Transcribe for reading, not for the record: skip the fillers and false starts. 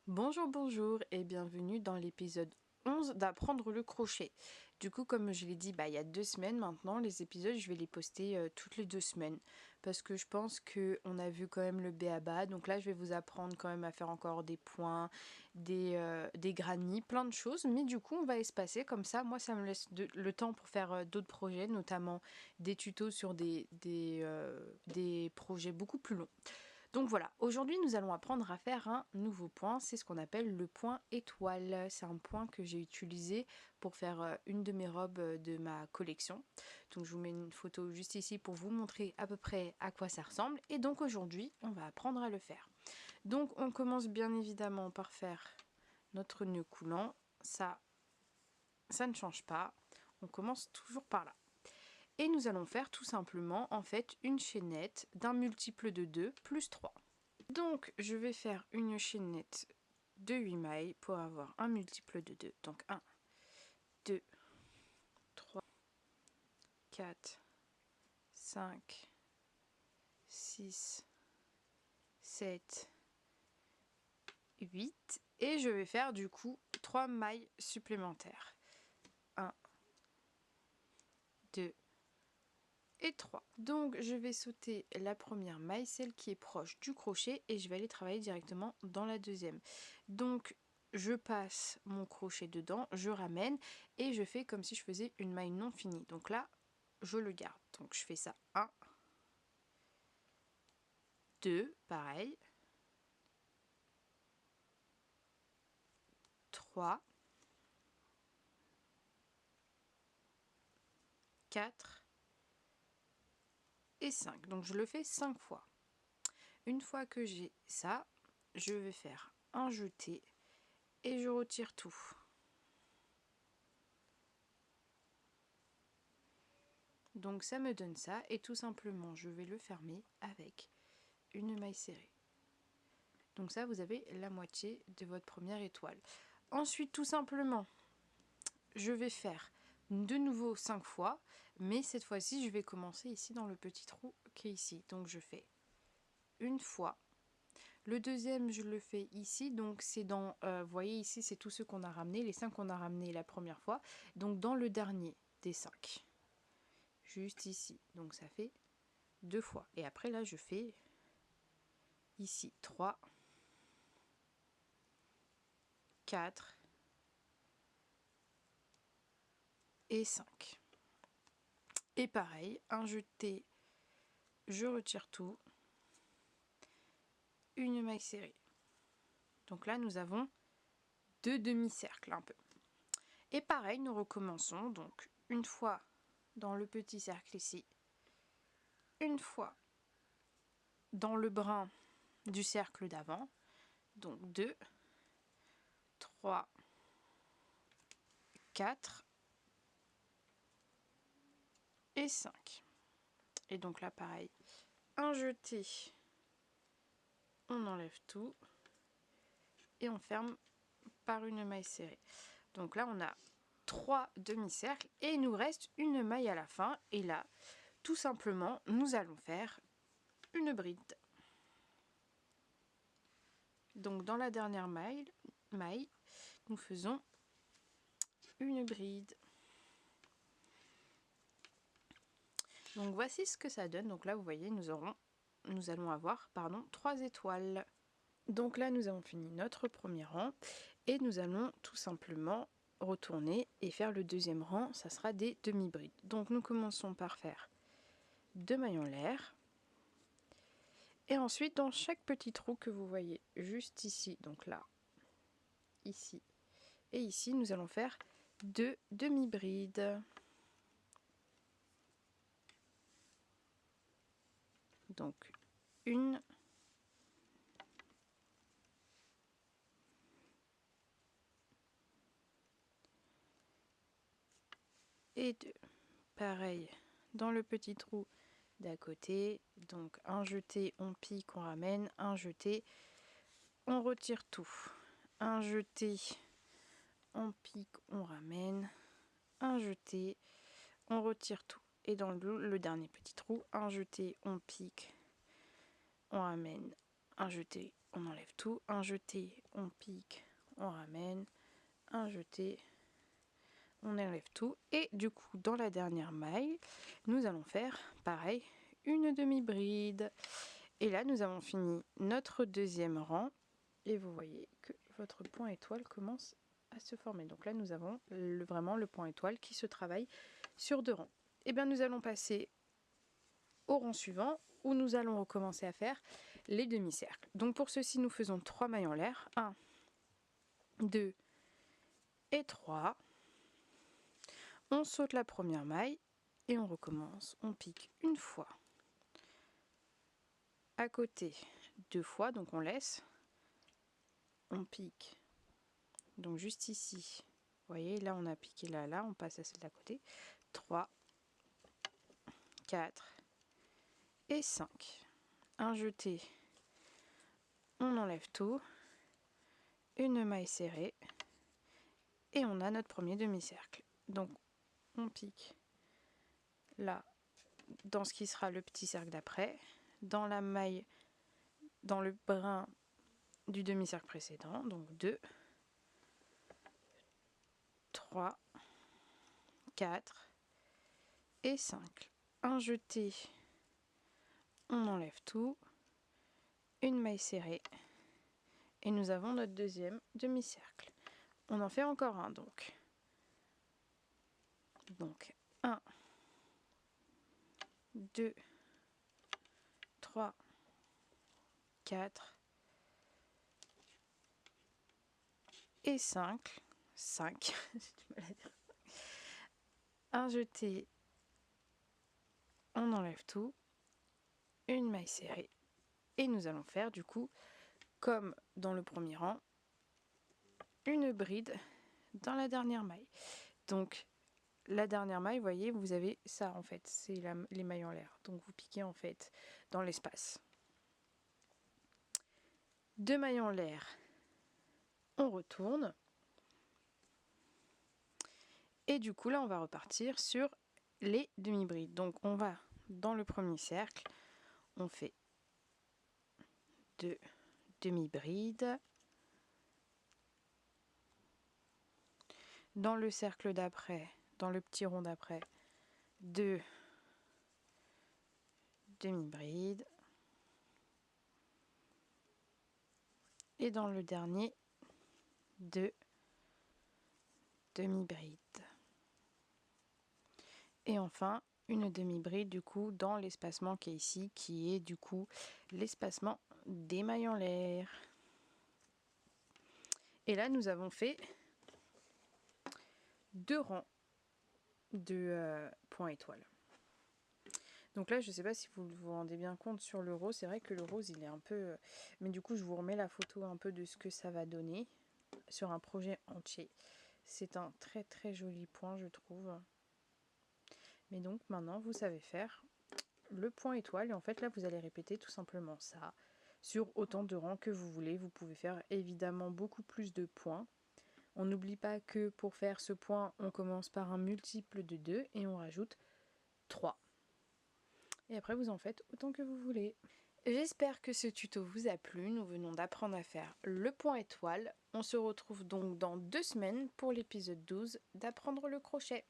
Bonjour, bonjour et bienvenue dans l'épisode 11 d'apprendre le crochet. Du coup, comme je l'ai dit, il y a 2 semaines maintenant, les épisodes, je vais les poster toutes les 2 semaines. Parce que je pense qu'on a vu quand même le b.a.-ba. Donc là, je vais vous apprendre quand même à faire encore des points, des granny, plein de choses. Mais du coup, on va espacer comme ça. Moi, ça me laisse le temps pour faire d'autres projets, notamment des tutos sur des projets beaucoup plus longs. Donc voilà, aujourd'hui nous allons apprendre à faire un nouveau point, c'est ce qu'on appelle le point étoile. C'est un point que j'ai utilisé pour faire une de mes robes de ma collection. Donc je vous mets une photo juste ici pour vous montrer à peu près à quoi ça ressemble. Et donc aujourd'hui on va apprendre à le faire. Donc on commence bien évidemment par faire notre nœud coulant. Ça ne change pas, on commence toujours par là. Et nous allons faire tout simplement en fait une chaînette d'un multiple de 2 plus 3. Donc je vais faire une chaînette de 8 mailles pour avoir un multiple de 2. Donc 1, 2, 3, 4, 5, 6, 7, 8. Et je vais faire du coup 3 mailles supplémentaires. 1, 2, et 3. Donc je vais sauter la première maille, celle qui est proche du crochet, et je vais aller travailler directement dans la deuxième. Donc je passe mon crochet dedans, je ramène et je fais comme si je faisais une maille non finie. Donc là, je le garde. Donc je fais ça 1, 2, pareil, 3, 4 et 5. Donc je le fais 5 fois. Une fois que j'ai ça, je vais faire un jeté et je retire tout. Donc ça me donne ça et tout simplement je vais le fermer avec une maille serrée. Donc ça vous avez la moitié de votre première étoile. Ensuite tout simplement je vais faire de nouveau 5 fois, mais cette fois-ci je vais commencer ici dans le petit trou qui est ici. Donc je fais une fois. Le deuxième je le fais ici, donc c'est dans, vous voyez ici c'est tous ceux qu'on a ramenés, les 5 qu'on a ramenés la première fois, donc dans le dernier des 5. Juste ici, donc ça fait 2 fois. Et après là je fais ici 3, 4 et 5. Et pareil, un jeté, je retire tout, une maille serrée. Donc là nous avons 2 demi-cercles un peu. Et pareil, nous recommençons donc une fois dans le petit cercle ici, une fois dans le brin du cercle d'avant, donc 2, 3, 4 et 5. Et donc là pareil, un jeté, on enlève tout et on ferme par une maille serrée. Donc là on a 3 demi-cercles et il nous reste une maille à la fin, et là tout simplement nous allons faire une bride. Donc dans la dernière maille nous faisons une bride. Donc voici ce que ça donne. Donc là vous voyez nous allons avoir 3 étoiles. Donc là nous avons fini notre premier rang et nous allons tout simplement retourner et faire le deuxième rang, ça sera des demi-brides. Donc nous commençons par faire 2 mailles en l'air et ensuite dans chaque petit trou que vous voyez juste ici, donc là, ici et ici, nous allons faire 2 demi-brides. Donc une et 2. Pareil dans le petit trou d'à côté, donc un jeté, on pique, on ramène, un jeté, on retire tout, un jeté, on pique, on ramène, un jeté, on retire tout, et dans le dernier petit trou, un jeté, on pique, on ramène, un jeté, on enlève tout, un jeté, on pique, on ramène, un jeté, on enlève tout. Et du coup, dans la dernière maille, nous allons faire pareil, une demi-bride. Et là, nous avons fini notre deuxième rang. Et vous voyez que votre point étoile commence à se former. Donc là, nous avons vraiment le point étoile qui se travaille sur 2 rangs. Et bien, nous allons passer au rang suivant où nous allons recommencer à faire les demi-cercles. Donc pour ceci, nous faisons 3 mailles en l'air. 1, 2 et 3. On saute la première maille et on recommence. On pique une fois. À côté, 2 fois, donc on laisse. On pique. Donc juste ici. Vous voyez, là on a piqué là, on passe à celle d'à côté. 3, 4 et 5. Un jeté. On enlève tout. Une maille serrée. Et on a notre premier demi-cercle. Donc on pique là dans ce qui sera le petit cercle d'après, dans la maille, dans le brin du demi-cercle précédent, donc 2, 3, 4 et 5. Un jeté, on enlève tout, une maille serrée et nous avons notre deuxième demi-cercle. On en fait encore un donc. Donc 1, 2, 3, 4 et 5. 5, j'ai du mal à dire. Un jeté, on enlève tout, une maille serrée et nous allons faire du coup comme dans le premier rang une bride dans la dernière maille. Donc la dernière maille, vous voyez, vous avez ça en fait, c'est les mailles en l'air. Donc vous piquez en fait dans l'espace. 2 mailles en l'air, on retourne. Et du coup là on va repartir sur les demi-brides. Donc on va dans le premier cercle, on fait 2 demi-brides. Dans le cercle d'après, dans le petit rond d'après, 2 demi-brides. Et dans le dernier, 2 demi-brides. Et enfin, une demi-bride du coup dans l'espacement qui est ici, qui est du coup l'espacement des mailles en l'air. Et là, nous avons fait 2 rangs de points étoiles. Donc là, je ne sais pas si vous vous rendez bien compte sur le rose. C'est vrai que le rose, il est un peu... Mais du coup, je vous remets la photo un peu de ce que ça va donner sur un projet entier. C'est un très très joli point, je trouve. Mais donc, maintenant, vous savez faire le point étoile. Et en fait, là, vous allez répéter tout simplement ça sur autant de rangs que vous voulez. Vous pouvez faire évidemment beaucoup plus de points. On n'oublie pas que pour faire ce point, on commence par un multiple de 2 et on rajoute 3. Et après, vous en faites autant que vous voulez. J'espère que ce tuto vous a plu. Nous venons d'apprendre à faire le point étoile. On se retrouve donc dans 2 semaines pour l'épisode 12 d'apprendre le crochet.